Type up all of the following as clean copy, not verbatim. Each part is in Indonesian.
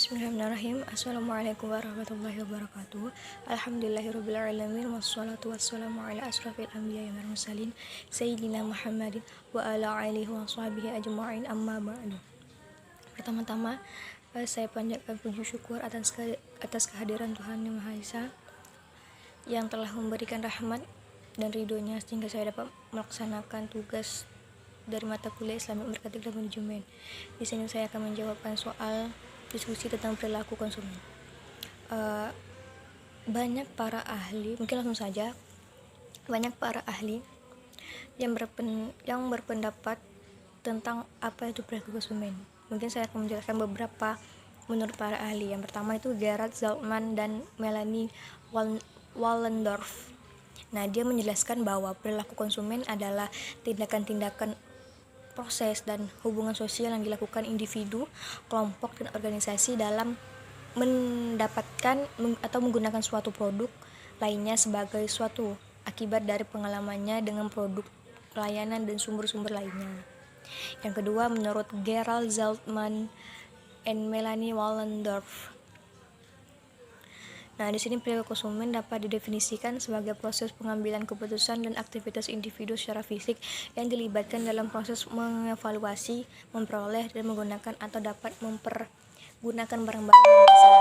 Bismillahirrahmanirrahim. Assalamualaikum warahmatullahi wabarakatuh. Alhamdulillahirrabbilalamin. Wassalatu wassalamu ala asrafil anbiya wal mursalin Sayyidina Muhammadin wa ala alihi wa sahbihi ajma'in, amma ba'du. Pertama-tama saya panjatkan puji syukur atas kehadiran Tuhan Yang Maha Esa yang telah memberikan rahmat dan ridhonya sehingga saya dapat melaksanakan tugas dari mata kuliah Islamic Marketing dan Manajemen. Di sini saya akan menjawabkan soal diskusi tentang perilaku konsumen. Banyak para ahli, mungkin langsung saja, banyak para ahli yang berpendapat tentang apa itu perilaku konsumen. Mungkin saya akan menjelaskan beberapa menurut para ahli. Yang pertama itu Gerard Zaltman dan Melanie Wallendorf. Nah, dia menjelaskan bahwa perilaku konsumen adalah tindakan-tindakan, proses dan hubungan sosial yang dilakukan individu, kelompok, dan organisasi dalam mendapatkan atau menggunakan suatu produk lainnya sebagai suatu akibat dari pengalamannya dengan produk, pelayanan, dan sumber-sumber lainnya. Yang kedua, menurut Gerald Zaltman and Melanie Wallendorf. Nah, di sini perilaku konsumen dapat didefinisikan sebagai proses pengambilan keputusan dan aktivitas individu secara fisik yang dilibatkan dalam proses mengevaluasi, memperoleh, dan menggunakan atau dapat mempergunakan barang-barang yang jasa.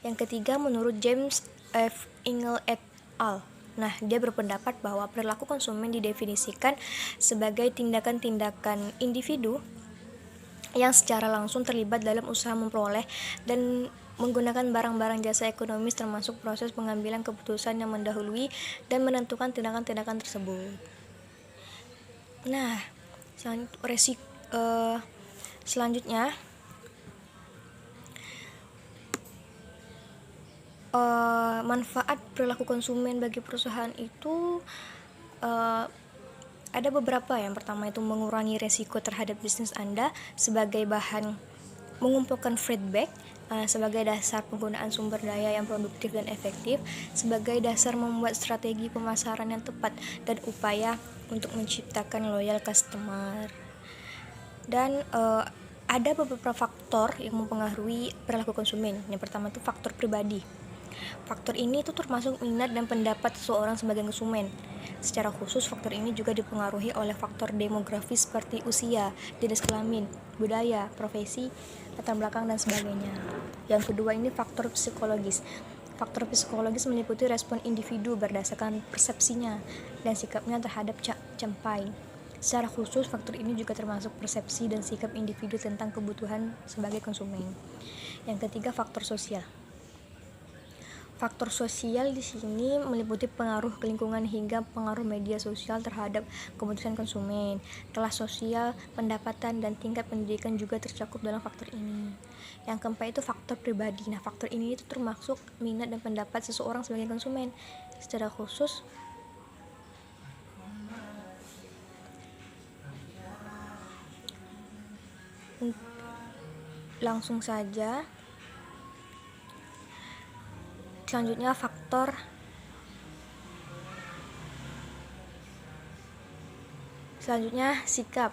Yang ketiga, menurut James F. Engel et al. Nah, dia berpendapat bahwa perilaku konsumen didefinisikan sebagai tindakan-tindakan individu yang secara langsung terlibat dalam usaha memperoleh dan menggunakan barang-barang jasa ekonomis, termasuk proses pengambilan keputusan yang mendahului dan menentukan tindakan-tindakan tersebut. Nah, selanjutnya manfaat perilaku konsumen bagi perusahaan itu ada beberapa. Yang pertama itu mengurangi resiko terhadap bisnis Anda sebagai bahan mengumpulkan feedback, sebagai dasar penggunaan sumber daya yang produktif dan efektif, sebagai dasar membuat strategi pemasaran yang tepat, dan upaya untuk menciptakan loyal customer. Dan ada beberapa faktor yang mempengaruhi perilaku konsumen. Yang pertama itu faktor pribadi. Faktor ini itu termasuk minat dan pendapat seseorang sebagai konsumen. Secara khusus, faktor ini juga dipengaruhi oleh faktor demografis seperti usia, jenis kelamin, budaya, profesi, latar belakang, dan sebagainya. Yang kedua ini faktor psikologis. Faktor psikologis meliputi respon individu berdasarkan persepsinya dan sikapnya terhadap campai. Secara khusus, faktor ini juga termasuk persepsi dan sikap individu tentang kebutuhan sebagai konsumen. Yang ketiga, faktor sosial. Faktor sosial di sini meliputi pengaruh lingkungan hingga pengaruh media sosial terhadap keputusan konsumen. Kelas sosial, pendapatan, dan tingkat pendidikan juga tercakup dalam faktor ini. Yang keempat itu faktor pribadi. Nah, faktor ini itu termasuk minat dan pendapat seseorang sebagai konsumen. Secara khusus, langsung saja. Selanjutnya sikap.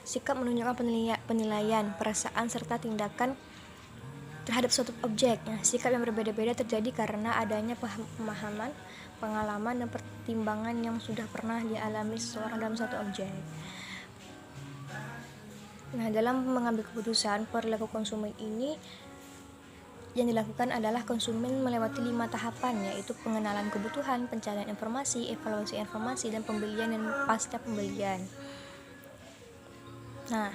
Sikap menunjukkan penilaian, perasaan, serta tindakan terhadap suatu objek. Sikap yang berbeda-beda terjadi karena adanya pemahaman, pengalaman, dan pertimbangan yang sudah pernah dialami seseorang dalam suatu objek. Nah, dalam mengambil keputusan, perilaku konsumen ini yang dilakukan adalah konsumen melewati 5 tahapan, yaitu pengenalan kebutuhan, pencarian informasi, evaluasi informasi, dan pembelian dan pasca pembelian. Nah,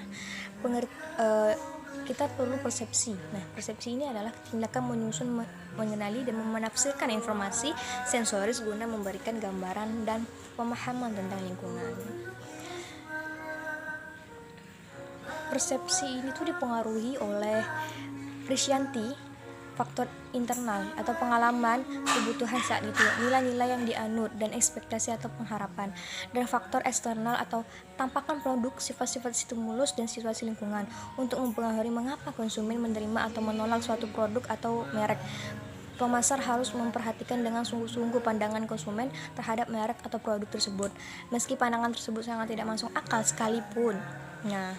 kita perlu persepsi. Nah, persepsi ini adalah tindakan menyusun, mengenali, dan menafsirkan informasi sensoris guna memberikan gambaran dan pemahaman tentang lingkungan. Persepsi ini tuh dipengaruhi oleh Priscianti, faktor internal atau pengalaman, kebutuhan saat itu, nilai-nilai yang dianut, dan ekspektasi atau pengharapan. Dan faktor eksternal atau tampakan produk, sifat-sifat stimulus, dan situasi lingkungan untuk mempengaruhi mengapa konsumen menerima atau menolak suatu produk atau merek. Pemasar harus memperhatikan dengan sungguh-sungguh pandangan konsumen terhadap merek atau produk tersebut, meski pandangan tersebut sangat tidak masuk akal sekalipun. Nah,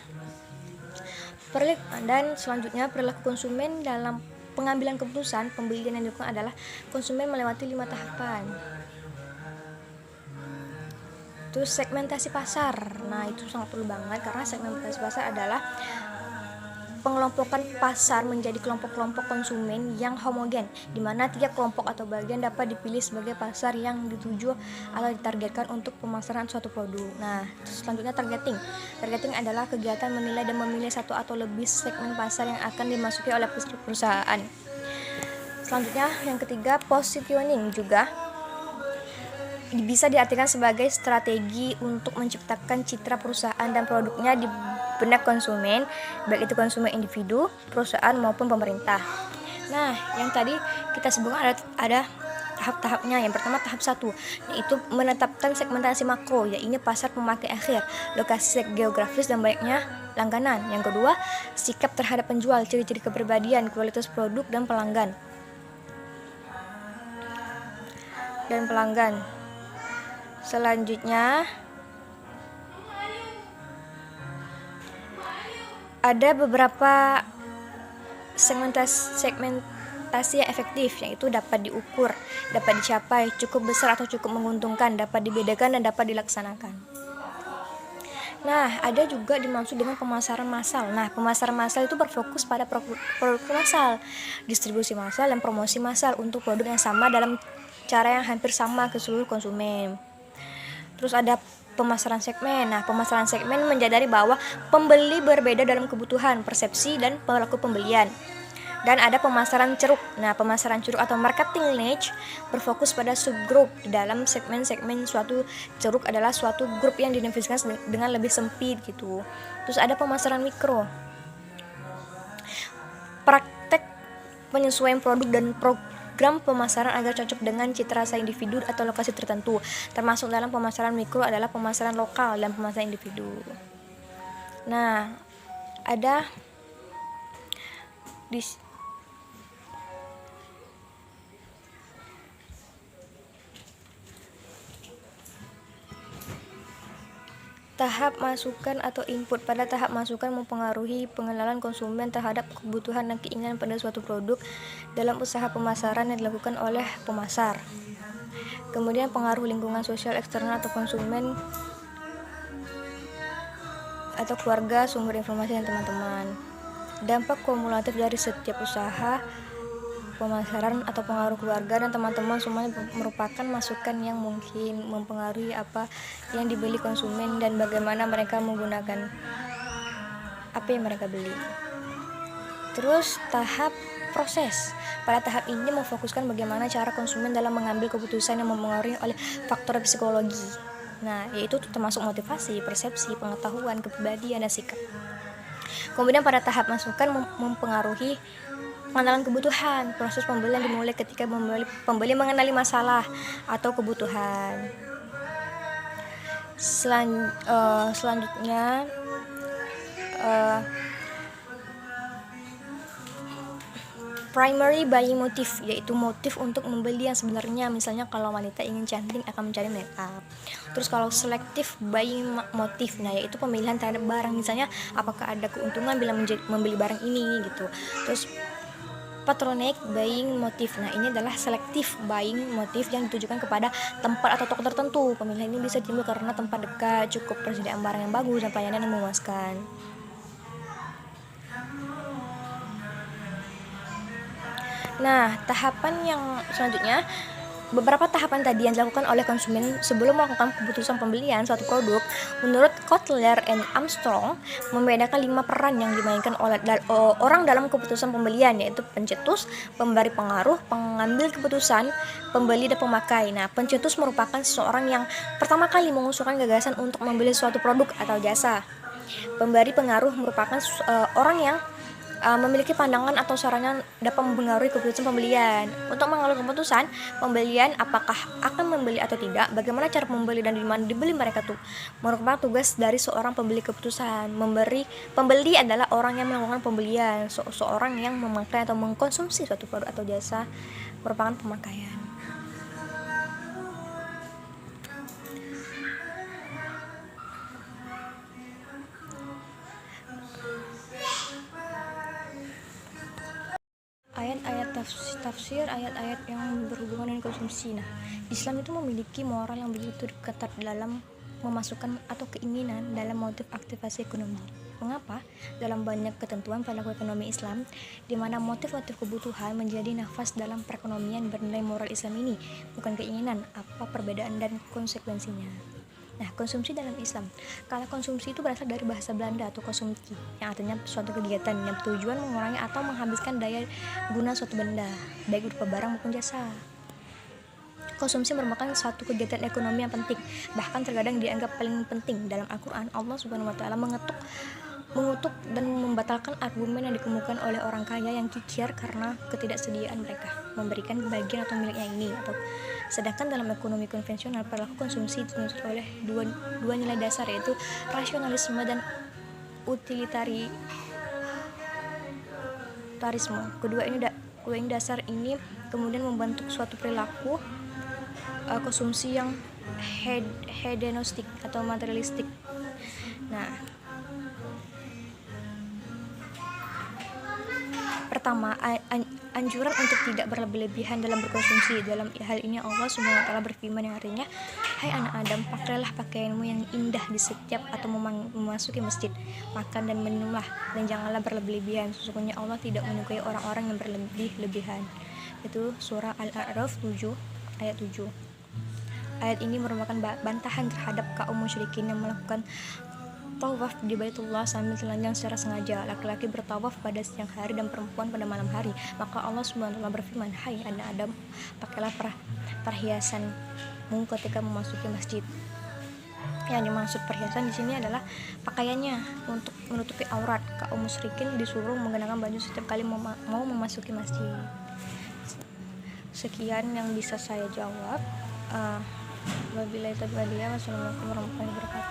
Dan selanjutnya, perilaku konsumen dalam pengambilan keputusan pembelian yang dilakukan adalah konsumen melewati 5 tahapan. Terus segmentasi pasar. Nah, itu sangat perlu banget karena segmentasi pasar adalah pengelompokan pasar menjadi kelompok-kelompok konsumen yang homogen, di mana tiap kelompok atau bagian dapat dipilih sebagai pasar yang dituju atau ditargetkan untuk pemasaran suatu produk. Nah, selanjutnya targeting. Targeting adalah kegiatan menilai dan memilih satu atau lebih segmen pasar yang akan dimasuki oleh perusahaan. Selanjutnya, yang ketiga, positioning juga bisa diartikan sebagai strategi untuk menciptakan citra perusahaan dan produknya di benak konsumen, baik itu konsumen individu, perusahaan maupun pemerintah. Nah, yang tadi kita sebutkan ada tahap-tahapnya. Yang pertama tahap 1, yaitu menetapkan segmentasi makro, yaitu pasar pemakai akhir, lokasi geografis dan banyaknya langganan. Yang kedua, sikap terhadap penjual, ciri-ciri kepribadian, kualitas produk dan pelanggan. Selanjutnya ada beberapa segmentasi yang efektif, yaitu dapat diukur, dapat dicapai, cukup besar atau cukup menguntungkan, dapat dibedakan dan dapat dilaksanakan. Nah, ada juga dimaksud dengan pemasaran massal. Nah, pemasaran massal itu berfokus pada produk massal, distribusi massal dan promosi massal untuk produk yang sama dalam cara yang hampir sama ke seluruh konsumen. Terus ada pemasaran segmen. Nah, pemasaran segmen menyadari bahwa pembeli berbeda dalam kebutuhan, persepsi, dan perilaku pembelian. Dan ada pemasaran ceruk. Nah, pemasaran ceruk atau marketing niche berfokus pada subgrup. Di dalam segmen-segmen suatu ceruk adalah suatu grup yang didefinisikan dengan lebih sempit gitu. Terus ada pemasaran mikro. Praktek penyesuaian produk dan program pemasaran agar cocok dengan citra rasa individu atau lokasi tertentu. Termasuk dalam pemasaran mikro adalah pemasaran lokal dan pemasaran individu. Nah, ada tahap masukan atau input. Pada tahap masukan mempengaruhi pengenalan konsumen terhadap kebutuhan dan keinginan pada suatu produk dalam usaha pemasaran yang dilakukan oleh pemasar. Kemudian pengaruh lingkungan sosial eksternal atau konsumen atau keluarga, sumber informasi dan teman-teman. Dampak kumulatif dari setiap usaha pemasaran atau pengaruh keluarga dan teman-teman semuanya merupakan masukan yang mungkin mempengaruhi apa yang dibeli konsumen dan bagaimana mereka menggunakan apa yang mereka beli. Terus tahap proses. Pada tahap ini memfokuskan bagaimana cara konsumen dalam mengambil keputusan yang mempengaruhi oleh faktor psikologi. Nah, yaitu termasuk motivasi, persepsi, pengetahuan, kepribadian, dan sikap. Kemudian pada tahap masukan mempengaruhi pengenalan kebutuhan. Proses pembelian dimulai ketika pembeli mengenali masalah atau kebutuhan. Selanjutnya primary buying motif, yaitu motif untuk membeli yang sebenarnya. Misalnya kalau wanita ingin cantik akan mencari make up. Terus kalau selective buying motif, nah yaitu pemilihan terhadap barang. Misalnya apakah ada keuntungan bila membeli barang ini gitu. Terus patronic buying motif. Nah, ini adalah selective buying motif yang ditujukan kepada tempat atau toko tertentu. Pemilihan ini bisa timbul karena tempat dekat, cukup persediaan barang yang bagus, dan pelayanan yang memuaskan. Nah, tahapan yang selanjutnya, beberapa tahapan tadi yang dilakukan oleh konsumen sebelum melakukan keputusan pembelian suatu produk, menurut Kotler and Armstrong, membedakan 5 peran yang dimainkan oleh orang dalam keputusan pembelian, yaitu pencetus, pemberi pengaruh, pengambil keputusan, pembeli, dan pemakai. Nah, pencetus merupakan seseorang yang pertama kali mengusulkan gagasan untuk membeli suatu produk atau jasa. Pemberi pengaruh merupakan orang yang memiliki pandangan atau sarannya dapat mempengaruhi keputusan pembelian. Untuk mengambil keputusan pembelian, apakah akan membeli atau tidak, bagaimana cara membeli dan di mana dibeli mereka tuh merupakan tugas dari seorang pembeli keputusan. Pembeli adalah orang yang melakukan pembelian, seorang yang memakai atau mengkonsumsi suatu produk atau jasa merupakan pemakaian. tafsir ayat-ayat yang berhubungan dengan konsumsi. Nah, Islam itu memiliki moral yang begitu ketat dalam memasukkan atau keinginan dalam motif aktivasi ekonomi. Mengapa? Dalam banyak ketentuan perilaku ekonomi Islam, di mana motif-motif kebutuhan menjadi nafas dalam perekonomian bernilai moral Islam ini, bukan keinginan, apa perbedaan dan konsekuensinya. Nah, konsumsi dalam Islam. Kalau konsumsi itu berasal dari bahasa Belanda atau konsumsi, yang artinya suatu kegiatan yang bertujuan mengurangi atau menghabiskan daya guna suatu benda, baik berupa barang maupun jasa. Konsumsi merupakan suatu kegiatan ekonomi yang penting, bahkan terkadang dianggap paling penting. Dalam Al-Quran, Allah Subhanahu wa Ta'ala mengutuk dan membatalkan argumen yang dikemukakan oleh orang kaya yang kikir karena ketidaksediaan mereka memberikan bagian atau miliknya ini. Sedangkan dalam ekonomi konvensional, perilaku konsumsi dituntut oleh dua nilai dasar, yaitu rasionalisme dan utilitarisme. Kedua ini dasar ini kemudian membentuk suatu perilaku konsumsi yang hedonistik atau materialistik. Nah, pertama, anjuran untuk tidak berlebihan dalam berkonsumsi. Dalam hal ini Allah Subhanahu wa Ta'ala berfirman yang artinya, "Hai anak Adam, pakailah pakaianmu yang indah di setiap atau memasuki masjid. Makan dan minumlah dan janganlah berlebihan. Sesungguhnya Allah tidak menyukai orang-orang yang berlebih-lebihan." Itu surah Al-A'raf 7 ayat 7. Ayat ini merupakan bantahan terhadap kaum musyrikin yang melakukan tawaf di Baitullah sambil telanjang secara sengaja. Laki-laki bertawaf pada siang hari dan perempuan pada malam hari. Maka Allah Subhanahu wa Ta'ala berfirman, "Hai anak Adam, pakailah perhiasanmu ketika memasuki masjid." Yang dimaksud perhiasan di sini adalah pakaiannya untuk menutupi aurat. Kaum musyrikin disuruh mengenakan baju setiap kali mau memasuki masjid. Sekian yang bisa saya jawab. Wabillahi taufiq wal hidayah. Wassalamualaikum warahmatullahi wabarakatuh.